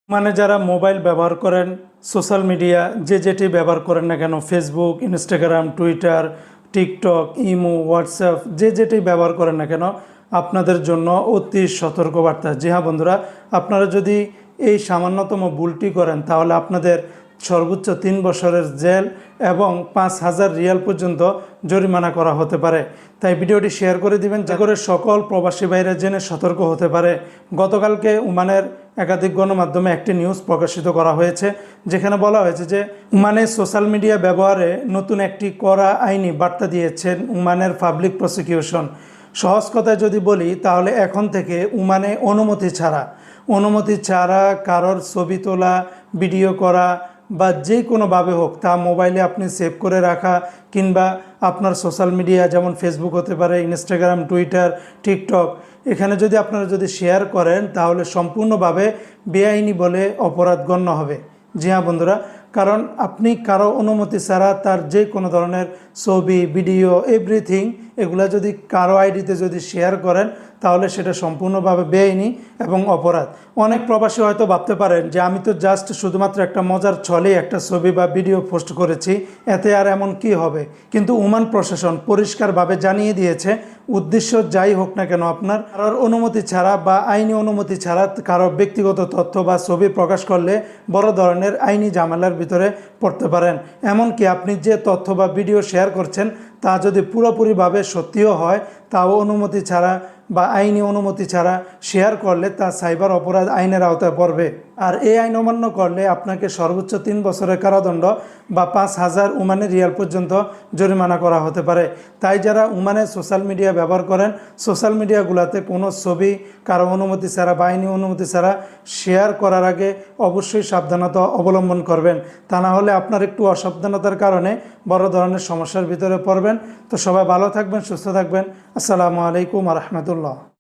মানে যারা মোবাইল ব্যবহার করেন, সোশ্যাল মিডিয়া যেটি ব্যবহার করেন না কেন, Facebook, Instagram, Twitter, TikTok, imo, WhatsApp যেটি ব্যবহার করেন না কেন, আপনাদের জন্য অতি সতর্কবার্তা। জি হ্যাঁ বন্ধুরা, আপনারা যদি এই সামান্যতম ভুলটি করেন তাহলে আপনাদের সর্বোচ্চ 3 বছরের জেল এবং 5,000 রিয়াল পর্যন্ত জরিমানা করা হতে পারে। তাই ভিডিওটি শেয়ার করে দিবেন যা করে সকল প্রবাসী ভাইরা জেনে সতর্ক হতে পারে। গতকালকে ওমানের একাধিক গণমাধ্যমে একটি নিউজ প্রকাশিত করা হয়েছে, যেখানে বলা হয়েছে যে ওমানে সোশ্যাল মিডিয়া ব্যবহারে নতুন একটি কড়া আইনি বার্তা দিয়েছেন ওমানের পাবলিক প্রসিকিউশন। সহজ কথায় যদি বলি তাহলে এখন থেকে ওমানে অনুমতি ছাড়া কারোর ছবি তোলা, ভিডিও করা বা যে কোনোভাবে হোক তা মোবাইলে আপনি সেভ করে রাখা কিংবা আপনার সোশ্যাল মিডিয়া যেমন ফেসবুক হতে পারে, ইনস্টাগ্রাম, টুইটার, টিকটক, এখানে যদি আপনারা শেয়ার করেন তাহলে সম্পূর্ণভাবে বেআইনি বলে অপরাধ গণ্য হবে। জি হ্যাঁ বন্ধুরা, কারণ আপনি কারো অনুমতি ছাড়া তার যে কোনো ধরনের ছবি, ভিডিও, এভরিথিং এগুলা যদি কারো আইডিতে শেয়ার করেন তাহলে সেটা সম্পূর্ণভাবে বেআইনি এবং অপরাধ। অনেক প্রবাসী হয়তো ভাবতে পারেন যে আমি তো জাস্ট শুধুমাত্র একটা মজার ছলে একটা ছবি বা ভিডিও পোস্ট করেছি, এতে আর এমন কি হবে। কিন্তু ওমান প্রশাসন পরিষ্কারভাবে জানিয়ে দিয়েছে, উদ্দেশ্য যাই হোক না কেন আপনার কারোর অনুমতি ছাড়া বা আইনি অনুমতি ছাড়া কারো ব্যক্তিগত তথ্য বা ছবি প্রকাশ করলে বড় ধরনের আইনি ঝামেলার ভিতরে পড়তে পারেন। এমনকি আপনি যে তথ্য বা ভিডিও শেয়ার করছেন তা যদি পুরোপুরিভাবে সত্যিও হয়, তাও অনুমতি ছাড়া বা আইনি অনুমতি ছাড়া শেয়ার করলে তা সাইবার অপরাধ আইনের আওতায় পড়বে। আর এই আইন অমান্য করলে আপনাকে সর্বোচ্চ 3 বছরের কারাদণ্ড বা 5,000 ওমানি রিয়াল পর্যন্ত জরিমানা করা হতে পারে। তাই যারা ওমানে সোশ্যাল মিডিয়া ব্যবহার করেন, সোশ্যাল মিডিয়াগুলোতে কোনো ছবি কারো অনুমতি ছাড়া বা আইনি অনুমতি ছাড়া শেয়ার করার আগে অবশ্যই সাবধানতা অবলম্বন করবেন। তা না হলে আপনার একটু অসাবধানতার কারণে বড় ধরনের সমস্যার ভিতরে পড়বেন। তো সবাই ভালো থাকবেন, সুস্থ থাকবেন। আসসালামু আলাইকুম ওয়া রাহমাতুল্লাহ।